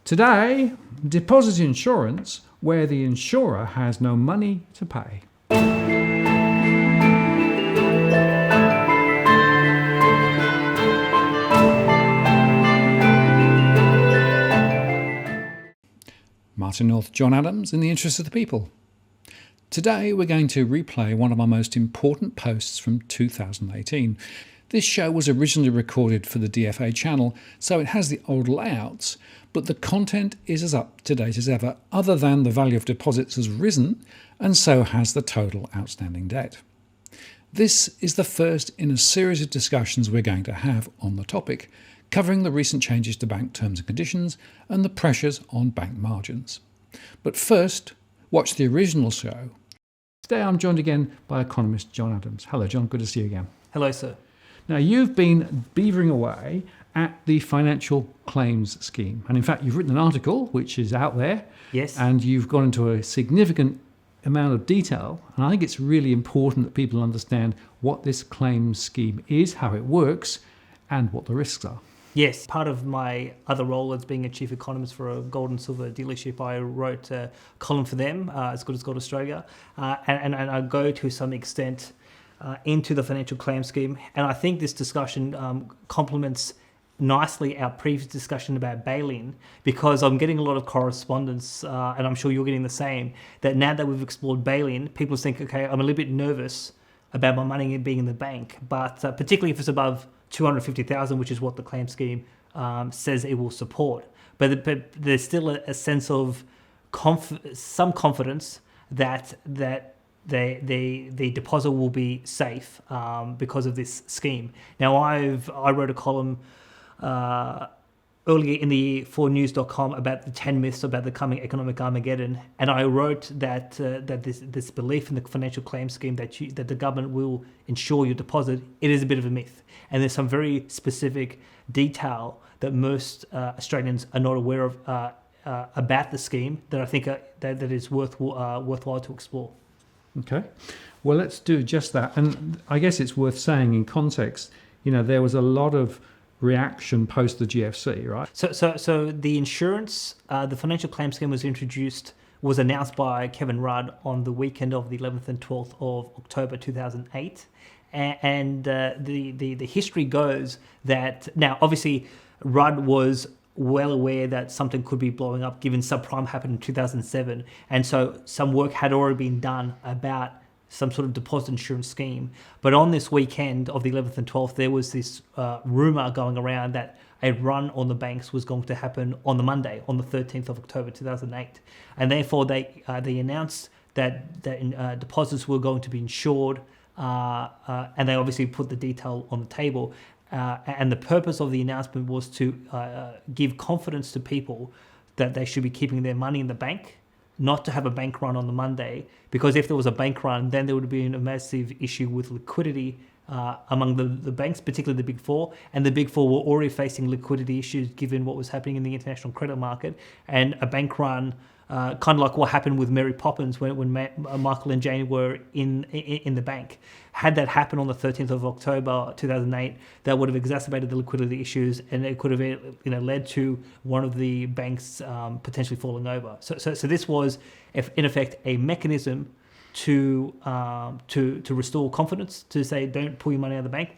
Today, deposit insurance where the insurer has no money to pay. Martin North, John Adams, in the interest of the people. Today we're going to replay one of my most important posts from 2018. This show was originally recorded for the DFA channel, so it has the old layouts, but the content is as up to date as ever, other than the value of deposits has risen, and so has the total outstanding debt. This is the first in a series of discussions we're going to have on the topic, covering the recent changes to bank terms and conditions and the pressures on bank margins. But first, watch the original show. Today I'm joined again by economist John Adams. Hello John, good to see you again. Hello sir. Now you've been beavering away at the financial claims scheme, and in fact you've written an article which is out there. Yes. And you've gone into a significant amount of detail, and I think it's really important that people understand what this claims scheme is, how it works, and what the risks are. Yes, part of my other role as being a chief economist for a gold and silver dealership, I wrote a column for them, As Good as Gold Australia, and I go to some extent into the financial claim scheme. And I think this discussion complements nicely our previous discussion about bail-in, because I'm getting a lot of correspondence, and I'm sure you're getting the same, that now that we've explored bail-in, people think, okay, I'm a little bit nervous about my money being in the bank, but particularly if it's above 250,000, which is what the claim scheme says it will support. But there's still a sense of some confidence that the deposit will be safe because of this scheme. Now, I wrote a column earlier in the year for news.com about the 10 myths about the coming economic Armageddon, and I wrote that this belief in the financial claim scheme that the government will insure your deposit, it is a bit of a myth. And there's some very specific detail that most Australians are not aware of about the scheme that I think that is worthwhile to explore. Okay, well, let's do just that. And I guess it's worth saying in context, there was a lot of reaction post the GFC, right? So the insurance, the financial claim scheme was announced by Kevin Rudd on the weekend of the 11th and 12th of October 2008. And the history goes that, now obviously Rudd was well aware that something could be blowing up given subprime happened in 2007, and so some work had already been done about some sort of deposit insurance scheme. But on this weekend of the 11th and 12th, there was this rumour going around that a run on the banks was going to happen on the Monday, on the 13th of October 2008. And therefore they announced that deposits were going to be insured, and they obviously put the detail on the table. And the purpose of the announcement was to give confidence to people that they should be keeping their money in the bank, not to have a bank run on the Monday, because if there was a bank run, then there would have been a massive issue with liquidity among the banks, particularly the Big Four. And the Big Four were already facing liquidity issues given what was happening in the international credit market. And a bank run, kind of like what happened with Mary Poppins when Michael and Jane were in the bank. Had that happened on the 13th of October 2008, that would have exacerbated the liquidity issues, and it could have led to one of the banks potentially falling over. So this was, in effect, a mechanism to restore confidence, to say don't pull your money out of the bank.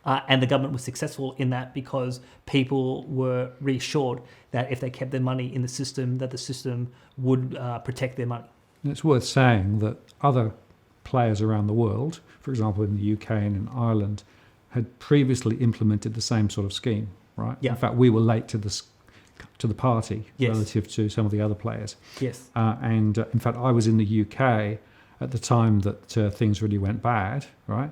And the government was successful in that because people were reassured that if they kept their money in the system, that the system would protect their money. And it's worth saying that other players around the world, for example in the UK and in Ireland, had previously implemented the same sort of scheme, right? Yeah. In fact, we were late to the party Yes. relative to some of the other players. Yes. And in fact, I was in the UK at the time that things really went bad, right?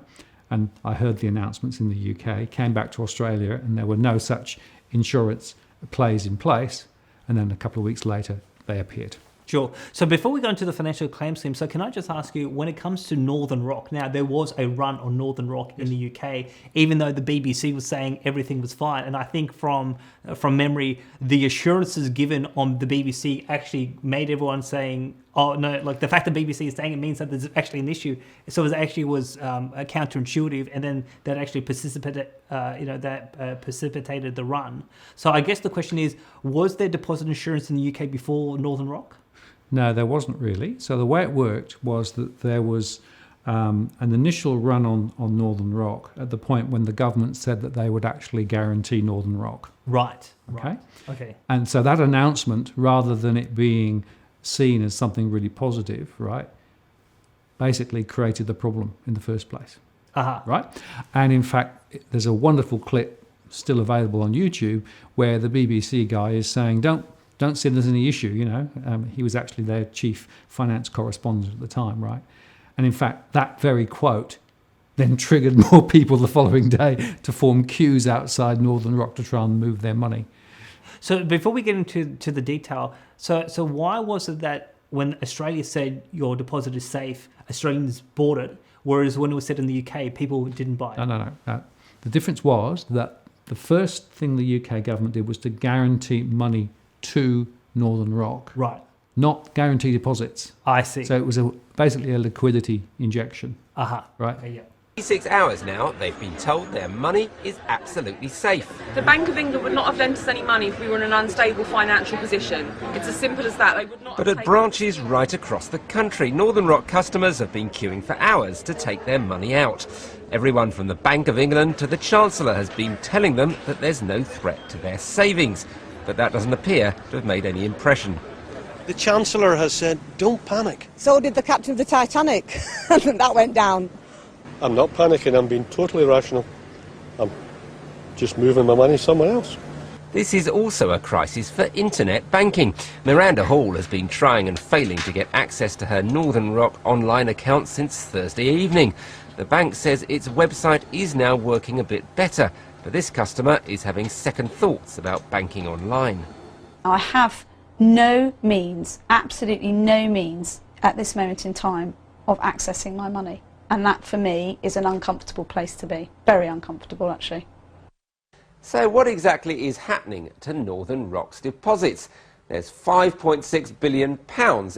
And I heard the announcements in the UK, came back to Australia, and there were no such insurance plays in place. And then a couple of weeks later, they appeared. Sure. So before we go into the financial claim scheme, so can I just ask you, when it comes to Northern Rock, now there was a run on Northern Rock in the UK, even though the BBC was saying everything was fine. And I think from memory, the assurances given on the BBC actually made everyone saying, Oh no! Like the fact that BBC is saying it means that there's actually an issue. So it actually was counterintuitive, and then that actually precipitated the run. So I guess the question is: was there deposit insurance in the UK before Northern Rock? No, there wasn't really. So the way it worked was that there was an initial run on Northern Rock at the point when the government said that they would actually guarantee Northern Rock. Right. Okay. And so that announcement, rather than it being seen as something really positive, right, basically created the problem in the first place. Right? And in fact, there's a wonderful clip still available on YouTube where the BBC guy is saying, don't see there's any issue, he was actually their chief finance correspondent at the time, right? And in fact, that very quote then triggered more people the following day to form queues outside Northern Rock to try and move their money. So before we get into the detail, so why was it that when Australia said your deposit is safe, Australians bought it, whereas when it was said in the UK, people didn't buy it? No. The difference was that the first thing the UK government did was to guarantee money to Northern Rock. Right. Not guarantee deposits. I see. So it was basically a liquidity injection. Right? Okay, yeah. 6 hours now, they've been told their money is absolutely safe. The Bank of England would not have lent us any money if we were in an unstable financial position. It's as simple as that. They would not. But have at taken branches right across the country, Northern Rock customers have been queuing for hours to take their money out. Everyone from the Bank of England to the Chancellor has been telling them that there's no threat to their savings. But that doesn't appear to have made any impression. The Chancellor has said, don't panic. So did the captain of the Titanic. That went down. I'm not panicking, I'm being totally rational. I'm just moving my money somewhere else. This is also a crisis for internet banking. Miranda Hall has been trying and failing to get access to her Northern Rock online account since Thursday evening. The bank says its website is now working a bit better, but this customer is having second thoughts about banking online. I have no means, absolutely no means at this moment in time of accessing my money. And that, for me, is an uncomfortable place to be. Very uncomfortable, actually. So what exactly is happening to Northern Rock's deposits? There's £5.6 billion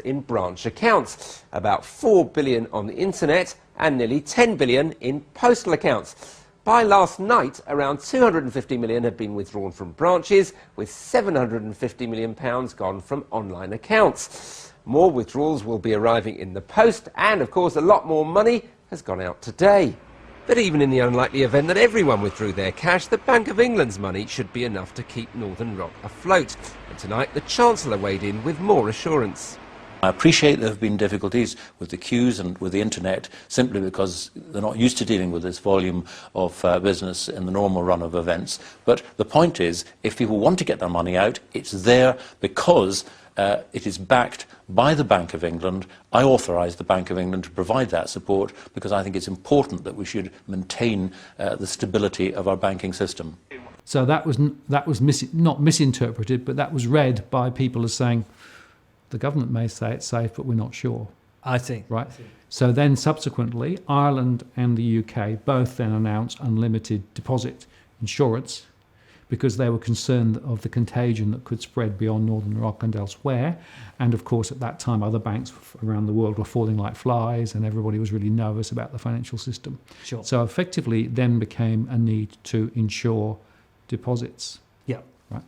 in branch accounts, about £4 billion on the internet, and nearly £10 billion in postal accounts. By last night, around £250 million had been withdrawn from branches, with £750 million gone from online accounts. More withdrawals will be arriving in the post, and of course a lot more money has gone out today. But even in the unlikely event that everyone withdrew their cash, the Bank of England's money should be enough to keep Northern Rock afloat. And tonight the Chancellor weighed in with more assurance. I appreciate there have been difficulties with the queues and with the internet simply because they're not used to dealing with this volume of business in the normal run of events. But the point is, if people want to get their money out, it's there because it is backed by the Bank of England. I authorise the Bank of England to provide that support because I think it's important that we should maintain the stability of our banking system. So that was not misinterpreted, but that was read by people as saying, the government may say it's safe, but we're not sure. I see. Right? So then subsequently, Ireland and the UK both then announced unlimited deposit insurance because they were concerned of the contagion that could spread beyond Northern Rock and elsewhere. And of course, at that time, other banks around the world were falling like flies and everybody was really nervous about the financial system. Sure. So effectively, then became a need to insure deposits. Yeah. Right.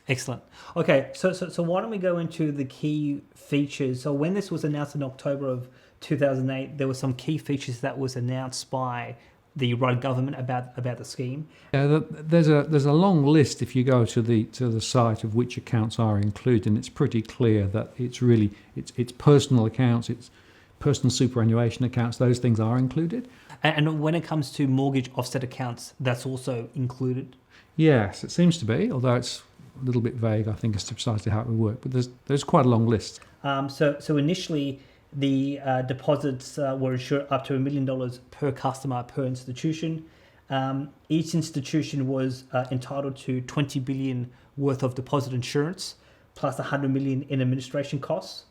Excellent. Okay, so why don't we go into the key features? So when this was announced in October of 2008, there were some key features that was announced by the Rudd government about the scheme. Yeah, there's a long list if you go to the site of which accounts are included, and it's pretty clear that it's personal accounts, it's personal superannuation accounts. Those things are included. And when it comes to mortgage offset accounts, that's also included. Yes, it seems to be, although it's a little bit vague, I think, as to precisely how it would work. But there's quite a long list. So initially, the deposits were insured up to $1 million per customer per institution. Each institution was entitled to $20 billion worth of deposit insurance, plus $100 million in administration costs.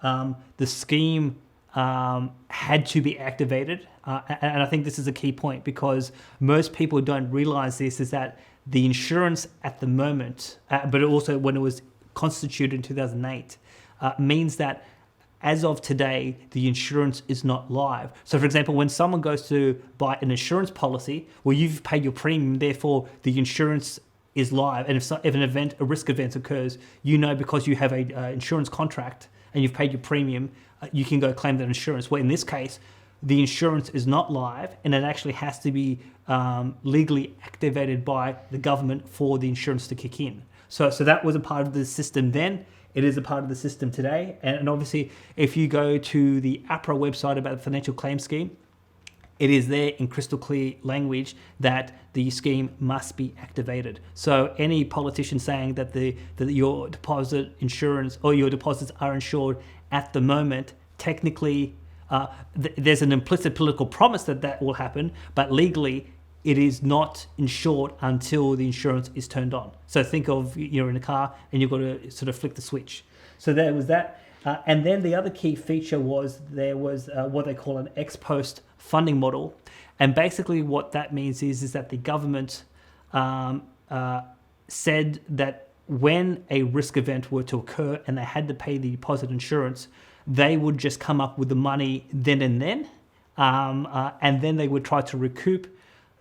The scheme had to be activated, and I think this is a key point because most people don't realise this, is that the insurance at the moment, but also when it was constituted in 2008, means that as of today, the insurance is not live. So, for example, when someone goes to buy an insurance policy, well, you've paid your premium, therefore the insurance is live. And if a risk event occurs, you know, because you have a insurance contract and you've paid your premium, you can go claim that insurance. Well, in this case, the insurance is not live, and it actually has to be legally activated by the government for the insurance to kick in. So that was a part of the system then. It is a part of the system today. And obviously, if you go to the APRA website about the financial claim scheme, it is there in crystal clear language that the scheme must be activated. So any politician saying that your deposit insurance or your deposits are insured at the moment, technically, there's an implicit political promise that will happen, but legally, it is not insured until the insurance is turned on. So think of you're in a car and you've got to sort of flick the switch. So there was that. And then the other key feature was there was what they call an ex post funding model. And basically what that means is that the government said that when a risk event were to occur and they had to pay the deposit insurance, they would just come up with the money then and then. And then they would try to recoup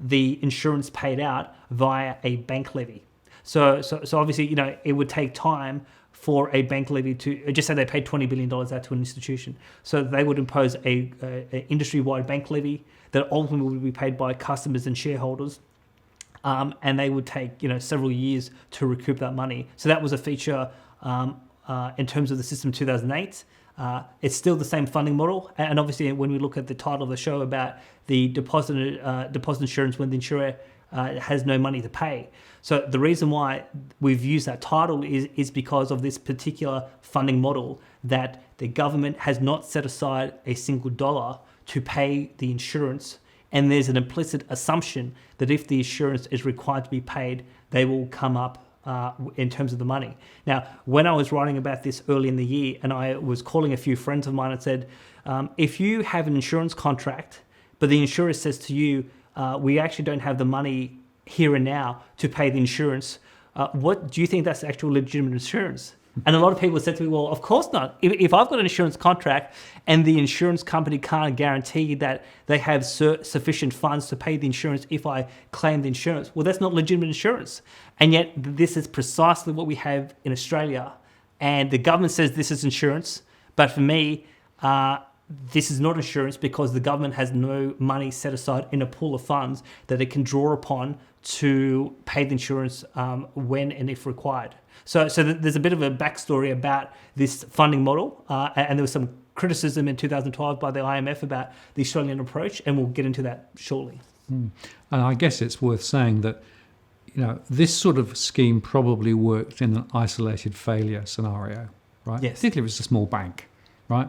the insurance paid out via a bank levy. So obviously, you know, it would take time for a bank levy to, just say they paid $20 billion out to an institution. So they would impose a industry-wide bank levy that ultimately would be paid by customers and shareholders. And they would take, you know, several years to recoup that money. So that was a feature in terms of the system 2008. It's still the same funding model, and obviously when we look at the title of the show about the deposit insurance when the insurer has no money to pay. So the reason why we've used that title is because of this particular funding model, that the government has not set aside a single dollar to pay the insurance, and there's an implicit assumption that if the insurance is required to be paid, they will come up in terms of the money. Now, when I was writing about this early in the year, and I was calling a few friends of mine and said, if you have an insurance contract, but the insurer says to you, we actually don't have the money here and now to pay the insurance, what do you think that's actual legitimate insurance? And a lot of people said to me, well, of course not. If I've got an insurance contract and the insurance company can't guarantee that they have sufficient funds to pay the insurance if I claim the insurance, well, that's not legitimate insurance. And yet this is precisely what we have in Australia. And the government says this is insurance. But for me, this is not insurance because the government has no money set aside in a pool of funds that it can draw upon to pay the insurance when and if required. So there's a bit of a backstory about this funding model, and there was some criticism in 2012 by the IMF about the Australian approach, and we'll get into that shortly. And I guess it's worth saying that, you know, this sort of scheme probably worked in an isolated failure scenario, right? Yes. Particularly if it's a small bank, right?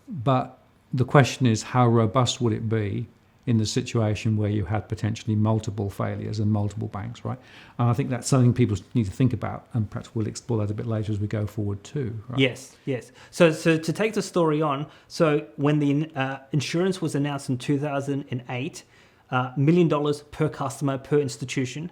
But the question is, how robust would it be in the situation where you had potentially multiple failures and multiple banks, right? And I think that's something people need to think about, and perhaps we'll explore that a bit later as we go forward too. Right? Yes. So to take the story on, so when the insurance was announced in 2008, $1 million per customer per institution.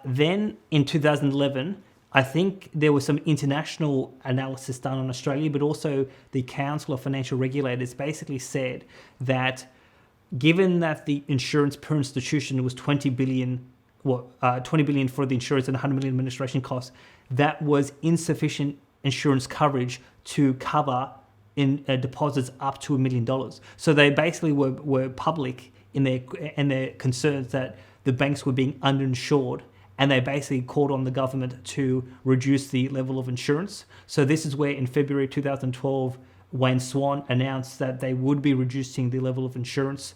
Then in 2011, I think there was some international analysis done on Australia, but also the Council of Financial Regulators basically said that given that the insurance per institution was $20 billion for the insurance and $100 million administration costs, that was insufficient insurance coverage to cover in deposits up to $1 million. So they basically were public in their concerns that the banks were being underinsured, and they basically called on the government to reduce the level of insurance. So this is where in February 2012, Wayne Swan announced that they would be reducing the level of insurance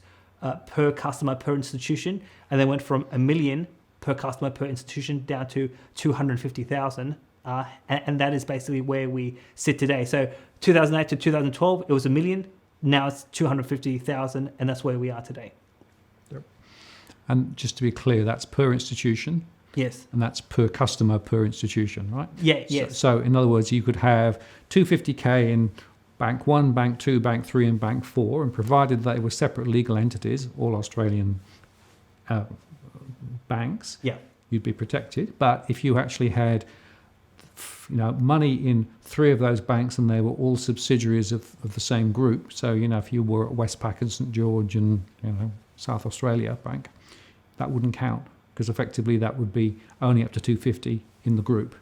per customer per institution, and they went from $1 million per customer per institution down to 250,000, and that is basically where we sit today. So 2008 to 2012, it was $1 million. Now it's 250,000, and that's where we are today. Yep. And just to be clear, that's per institution. Yes. And that's per customer per institution, right? Yeah. Yes. So in other words, you could have 250k in Bank 1, Bank 2, Bank 3 and Bank 4, and provided they were separate legal entities, all Australian banks, yeah, you'd be protected. But if you actually had money in 3 of those banks and they were all subsidiaries of the same group. So, if you were at Westpac and St George and, South Australia Bank, that wouldn't count because effectively that would be only up to 250 in the group.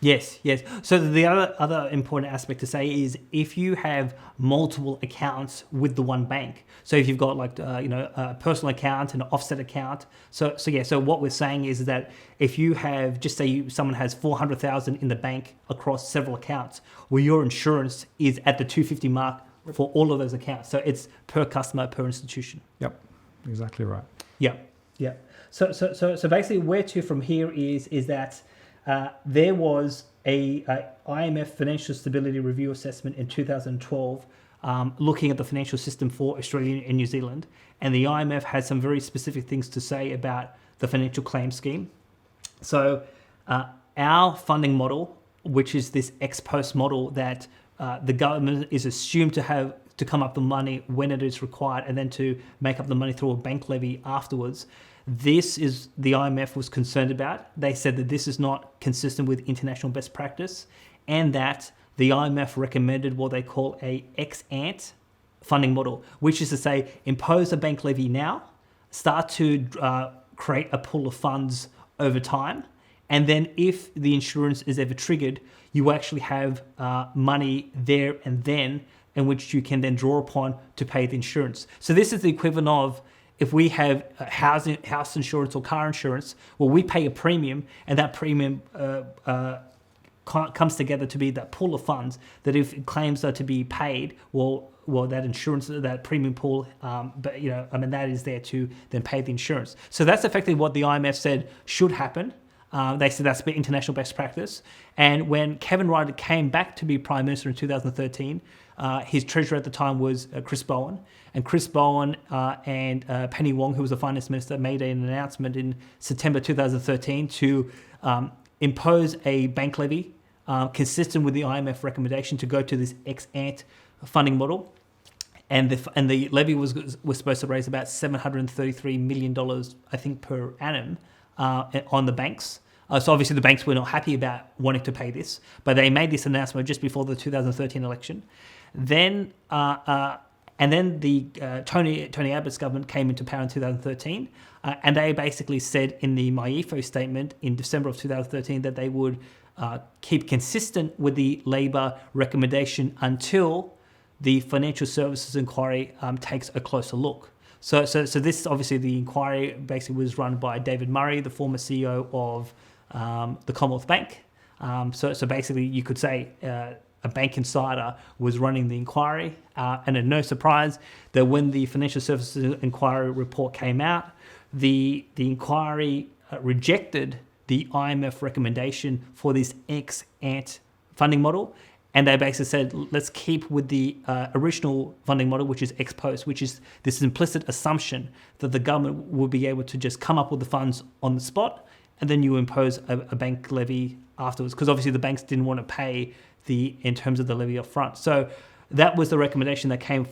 Yes. So the other important aspect to say is if you have multiple accounts with the one bank. So if you've got a personal account and an offset account. So what we're saying is that if you have, just say someone has 400,000 in the bank across several accounts, well, your insurance is at the 250 mark for all of those accounts. So it's per customer, per institution. Yep, exactly right. Yep. So basically where to from here is that there was a IMF Financial Stability Review Assessment in 2012 looking at the financial system for Australia and New Zealand. And the IMF had some very specific things to say about the financial claim scheme. So our funding model, which is this ex post model that the government is assumed to come up with money when it is required and then to make up the money through a bank levy afterwards. This is the IMF was concerned about. They said that this is not consistent with international best practice and that the IMF recommended what they call a ex-ante funding model, which is to say impose a bank levy now, start to create a pool of funds over time, and then if the insurance is ever triggered, you actually have money there and then in which you can then draw upon to pay the insurance. So this is the equivalent of if we have house insurance or car insurance, well, we pay a premium, and that premium comes together to be that pool of funds that if claims are to be paid, well, that insurance, that premium pool, that is there to then pay the insurance. So that's effectively what the IMF said should happen. They said that's international best practice. And when Kevin Rudd came back to be Prime Minister in 2013, his treasurer at the time was Chris Bowen. And Chris Bowen and Penny Wong, who was the finance minister, made an announcement in September 2013 to impose a bank levy consistent with the IMF recommendation to go to this ex-ante funding model. And the levy was supposed to raise about $733 million, I think, per annum on the banks. So obviously the banks were not happy about wanting to pay this, but they made this announcement just before the 2013 election. Then the Tony Abbott's government came into power in 2013, and they basically said in the MyEFO statement in December of 2013 that they would keep consistent with the Labor recommendation until the Financial Services Inquiry takes a closer look. So this obviously the inquiry basically was run by David Murray, the former CEO of the Commonwealth Bank. So basically you could say a bank insider was running the inquiry, and at no surprise that when the Financial Services Inquiry report came out, the inquiry rejected the IMF recommendation for this ex-ante funding model, and they basically said, let's keep with the original funding model, which is ex post, which is this implicit assumption that the government will be able to just come up with the funds on the spot, and then you impose a bank levy afterwards, because obviously the banks didn't want to pay in terms of the levy up front. So that was the recommendation that came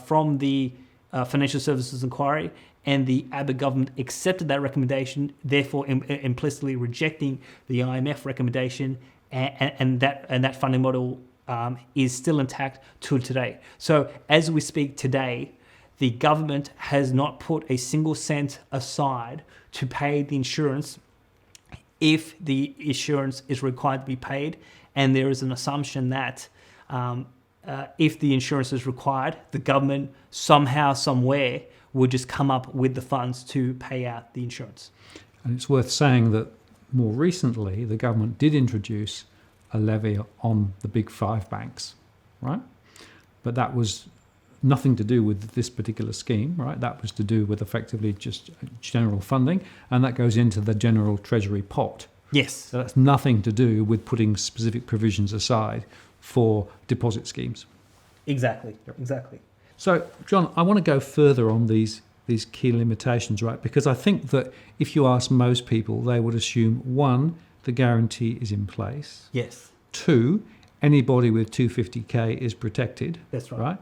from the Financial Services Inquiry, and the Abbott government accepted that recommendation, therefore implicitly rejecting the IMF recommendation, and that funding model is still intact till today. So as we speak today, the government has not put a single cent aside to pay the insurance if the insurance is required to be paid, and there is an assumption that if the insurance is required, the government somehow, somewhere, will just come up with the funds to pay out the insurance. And it's worth saying that more recently, the government did introduce a levy on the big 5 banks, right? But that was nothing to do with this particular scheme, right? That was to do with effectively just general funding, and that goes into the general treasury pot. Yes. So that's nothing to do with putting specific provisions aside for deposit schemes. Exactly. So, John, I want to go further on these key limitations, right? Because I think that if you ask most people, they would assume, 1, the guarantee is in place. Yes. 2, anybody with 250k is protected. That's right?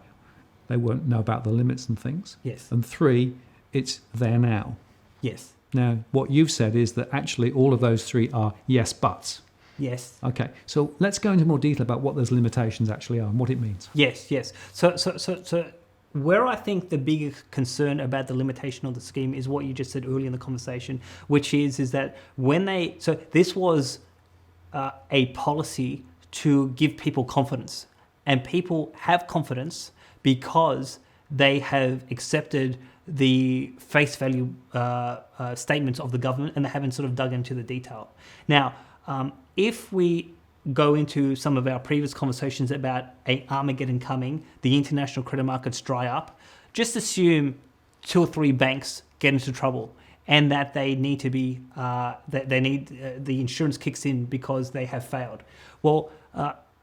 They won't know about the limits and things. Yes. And 3, it's there now. Yes. Now, what you've said is that actually all of those 3 are yes buts. Yes. Okay, so let's go into more detail about what those limitations actually are and what it means. Yes. So where I think the biggest concern about the limitation of the scheme is what you just said earlier in the conversation, which is that this was a policy to give people confidence, and people have confidence because they have accepted the face value statements of the government, and they haven't sort of dug into the detail. Now, if we go into some of our previous conversations about a Armageddon coming, the international credit markets dry up, just assume 2 or 3 banks get into trouble and that they need to be, the insurance kicks in because they have failed. Well,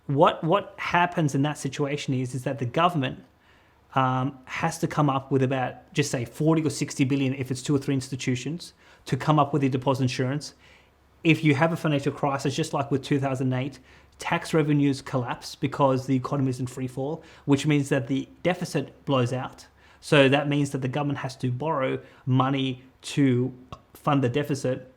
what happens in that situation is that the government has to come up with about, just say 40 or 60 billion if it's 2 or 3 institutions to come up with the deposit insurance. If you have a financial crisis, just like with 2008, tax revenues collapse because the economy is in free fall, which means that the deficit blows out. So that means that the government has to borrow money to fund the deficit.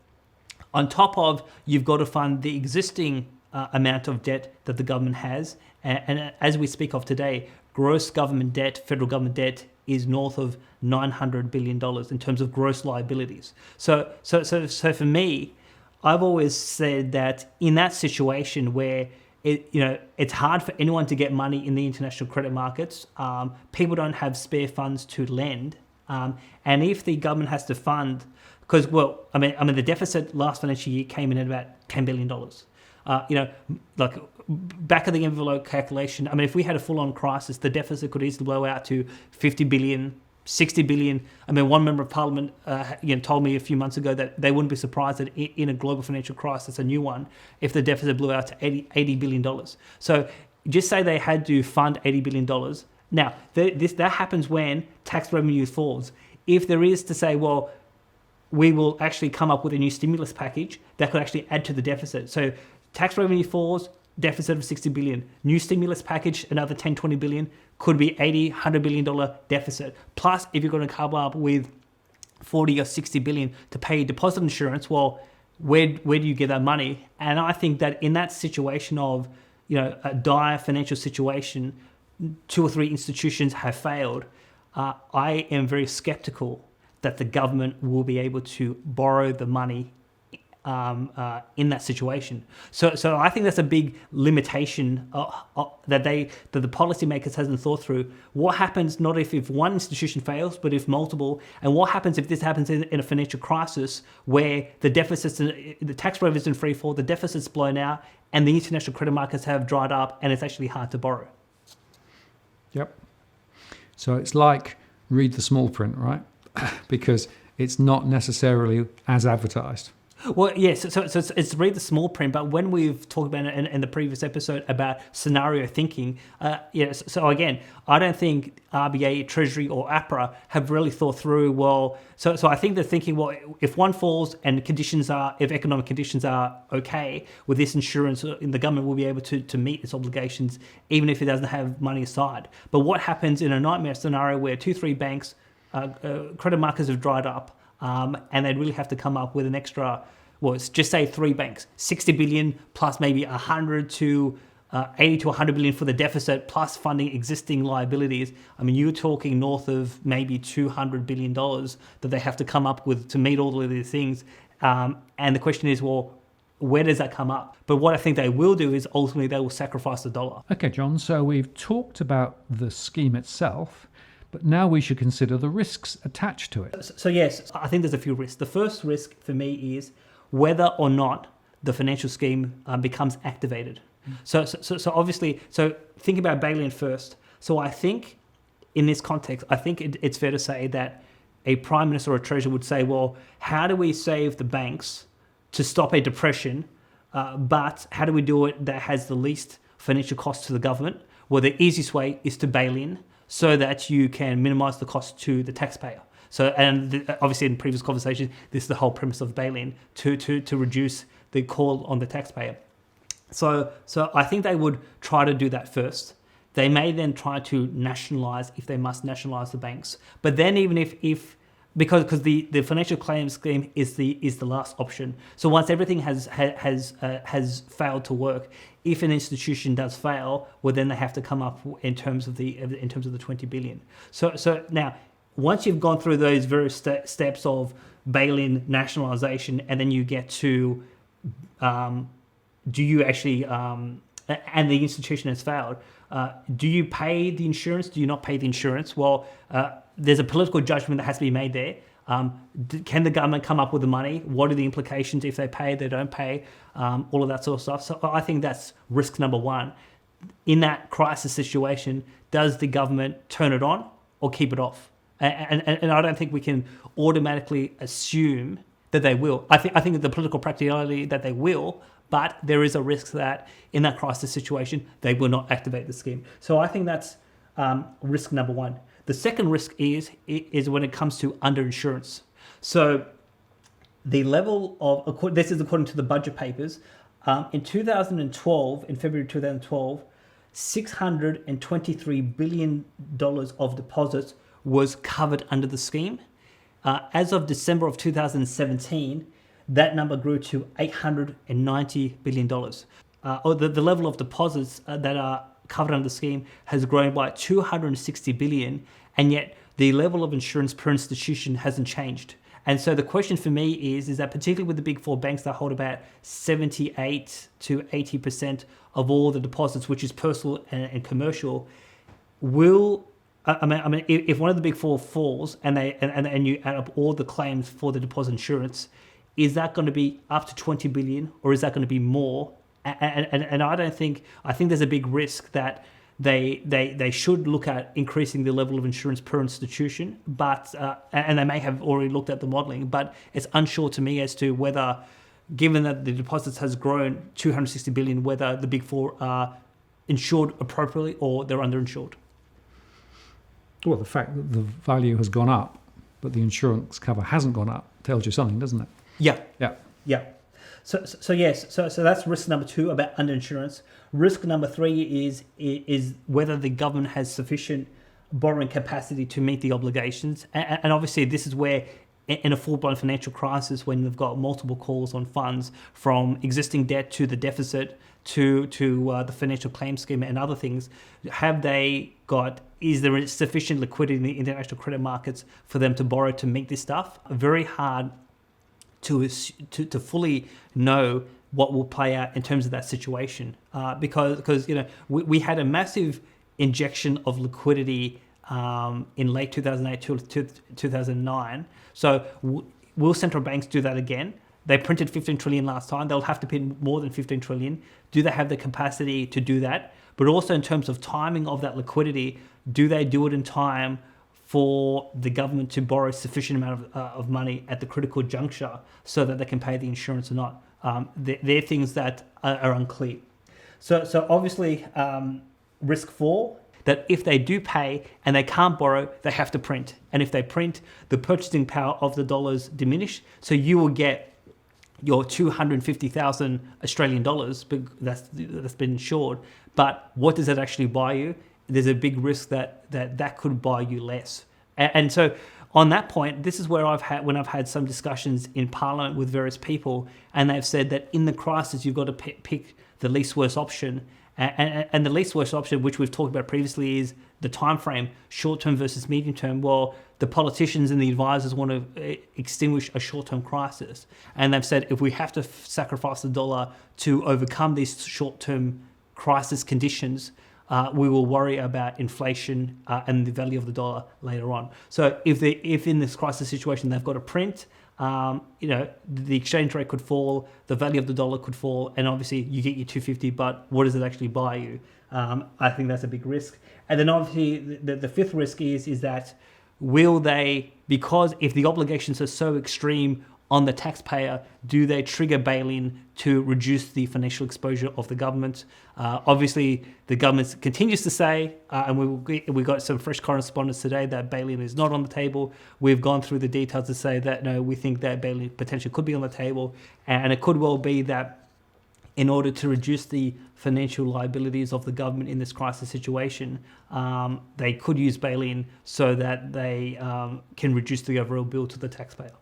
On top of, you've got to fund the existing amount of debt that the government has. And as we speak of today, gross government debt, federal government debt, is north of $900 billion in terms of gross liabilities. So for me, I've always said that in that situation where it's hard for anyone to get money in the international credit markets, people don't have spare funds to lend, and if the government has to fund, because the deficit last financial year came in at about $10 billion. Like back of the envelope calculation, if we had a full-on crisis, the deficit could easily blow out to 50 billion. 60 billion. One member of parliament told me a few months ago that they wouldn't be surprised that in a global financial crisis, a new one, if the deficit blew out to $80 billion. So just say they had to fund $80 billion. Now, that happens when tax revenue falls. If there is to say, well, we will actually come up with a new stimulus package that could actually add to the deficit. So tax revenue falls, deficit of 60 billion. New stimulus package, another 10, 20 billion, could be $80, $100 billion deficit. Plus, if you're going to come up with 40 or 60 billion to pay deposit insurance, well, where do you get that money? And I think that in that situation of, a dire financial situation, 2 or 3 institutions have failed, I am very skeptical that the government will be able to borrow the money in that situation. So I think that's a big limitation that the policymakers hasn't thought through. What happens not if one institution fails, but if multiple, and what happens if this happens in a financial crisis where the deficits, the tax revenues in free fall, the deficit's blown out, and the international credit markets have dried up, and it's actually hard to borrow. Yep. So it's like read the small print, right? Because it's not necessarily as advertised. Well, yes, so it's read the small print, but when we've talked about it in the previous episode about scenario thinking, so again, I don't think RBA, Treasury or APRA have really thought through, so I think they're thinking, well, if one falls and if economic conditions are okay with this insurance, the government will be able to meet its obligations, even if it doesn't have money aside. But what happens in a nightmare scenario where 2-3 banks, credit markets have dried up, and they'd really have to come up with an extra, just say 3 banks, 60 billion plus maybe 100 to 80 to 100 billion for the deficit plus funding existing liabilities. You're talking north of maybe $200 billion that they have to come up with to meet all of these things. And the question is, where does that come up? But what I think they will do is ultimately they will sacrifice the dollar. Okay, John, so we've talked about the scheme itself, but now we should consider the risks attached to it. So yes, I think there's a few risks. The first risk for me is whether or not the financial scheme becomes activated. So obviously, think about bail-in first. So I think in this context, I think it's fair to say that a prime minister or a treasurer would say, well, how do we save the banks to stop a depression, but how do we do it that has the least financial cost to the government? Well, the easiest way is to bail in, so that you can minimize the cost to the taxpayer. Obviously in previous conversations, this is the whole premise of bail-in, to reduce the call on the taxpayer. So I think they would try to do that first. They may then try to nationalize, if they must nationalize the banks. But then even if because the financial claims scheme is the last option. So once everything has failed to work, if an institution does fail, well then they have to come up in terms of the 20 billion. So now once you've gone through those various steps of bail-in, nationalisation, and then you get to do you actually and the institution has failed, do you pay the insurance? Do you not pay the insurance? Well, there's a political judgment that has to be made there. Can the government come up with the money? What are the implications if they pay, they don't pay, all of that sort of stuff. So I think that's risk number one. In that crisis situation, does the government turn it on or keep it off? And I don't think we can automatically assume that they will. I think that the political practicality that they will, but there is a risk that in that crisis situation, they will not activate the scheme. So I think that's risk number one. The second risk is when it comes to underinsurance. So the level of, this is according to the budget papers, in 2012, in February 2012, $623 billion of deposits was covered under the scheme. As of December of 2017, that number grew to $890 billion. The level of deposits that are covered under the scheme has grown by 260 billion, and yet the level of insurance per institution hasn't changed. And so the question for me is that particularly with the big four banks that hold about 78 to 80% of all the deposits, which is personal and commercial, if one of the big four falls and you add up all the claims for the deposit insurance, is that going to be up to 20 billion or is that going to be more? And I think there's a big risk that they should look at increasing the level of insurance per institution, but and they may have already looked at the modelling, but it's unsure to me as to whether, given that the deposits has grown 260 billion, whether the big four are insured appropriately or they're underinsured. Well, the fact that the value has gone up, but the insurance cover hasn't gone up, tells you something, doesn't it? Yeah. So yes. So that's risk number two about underinsurance. Risk number three is whether the government has sufficient borrowing capacity to meet the obligations. And obviously, this is where, in a full-blown financial crisis, when they've got multiple calls on funds from existing debt to the deficit to the financial claims scheme and other things, is there sufficient liquidity in the international credit markets for them to borrow to meet this stuff? Very hard to fully know what will play out in terms of that situation, because we had a massive injection of liquidity in late 2008 to 2009. So will central banks do that again? They printed 15 trillion last time. They'll have to print more than 15 trillion. Do they have the capacity to do that? But also in terms of timing of that liquidity, do they do it in time for the government to borrow sufficient amount of money at the critical juncture so that they can pay the insurance or not? They're things that are unclear. So obviously, risk four, that if they do pay and they can't borrow, they have to print. And if they print, the purchasing power of the dollars diminish. So you will get your 250,000 Australian dollars, that's been insured. But what does that actually buy you? There's a big risk that could buy you less. And so on that point, this is where I've had some discussions in Parliament with various people, and they've said that in the crisis, you've got to pick the least worst option. And the least worst option, which we've talked about previously, is the time frame, short-term versus medium-term. Well, the politicians and the advisors want to extinguish a short-term crisis. And they've said if we have to sacrifice the dollar to overcome these short-term crisis conditions, we will worry about inflation and the value of the dollar later on. So if in this crisis situation they've got to print, the exchange rate could fall, the value of the dollar could fall, and obviously you get your 250, but what does it actually buy you? I think that's a big risk. And then obviously the fifth risk is that will they, because if the obligations are so extreme on the taxpayer, do they trigger bail-in to reduce the financial exposure of the government? Obviously, the government continues to say, and we got some fresh correspondence today, that bail-in is not on the table. We've gone through the details to say that, no, we think that bail-in potentially could be on the table. And it could well be that in order to reduce the financial liabilities of the government in this crisis situation, they could use bail-in so that they can reduce the overall bill to the taxpayer.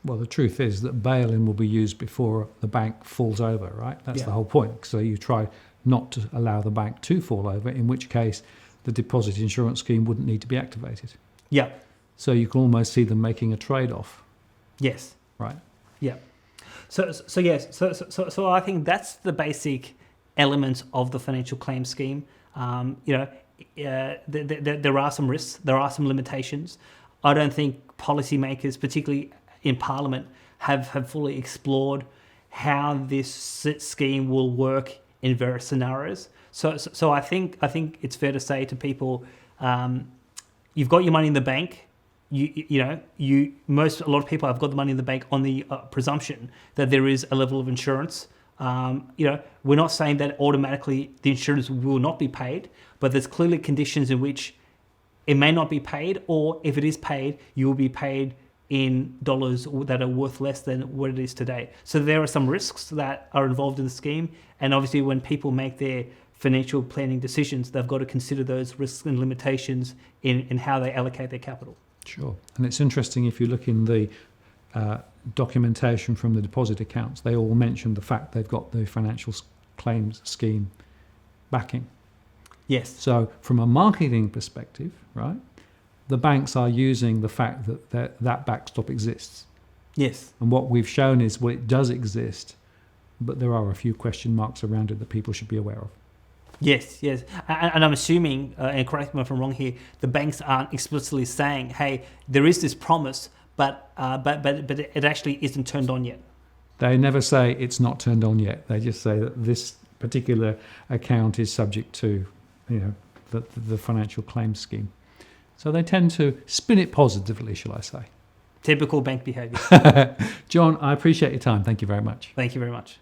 Well, the truth is that bail-in will be used before the bank falls over, right? That's the whole point. So you try not to allow the bank to fall over, in which case the deposit insurance scheme wouldn't need to be activated. Yeah. So you can almost see them making a trade-off. Yes. Right. Yeah. So I think that's the basic elements of the financial claims scheme. There are some risks, there are some limitations. I don't think policymakers, particularly in Parliament, have fully explored how this scheme will work in various scenarios. So I think it's fair to say to people, you've got your money in the bank. A lot of people have got the money in the bank on the presumption that there is a level of insurance. We're not saying that automatically the insurance will not be paid, but there's clearly conditions in which it may not be paid, or if it is paid, you will be paid in dollars that are worth less than what it is today. So there are some risks that are involved in the scheme, and obviously when people make their financial planning decisions, they've got to consider those risks and limitations in how they allocate their capital. Sure. And it's interesting, if you look in the documentation from the deposit accounts, they all mention the fact they've got the financial claims scheme backing. Yes. So from a marketing perspective, right, the banks are using the fact that backstop exists. Yes. And what we've shown is, well, it does exist, but there are a few question marks around it that people should be aware of. Yes. And I'm assuming, and correct me if I'm wrong here, the banks aren't explicitly saying, hey, there is this promise, but it actually isn't turned on yet. They never say it's not turned on yet. They just say that this particular account is subject to, the financial claims scheme. So they tend to spin it positively, shall I say. Typical bank behaviour. John, I appreciate your time. Thank you very much. Thank you very much.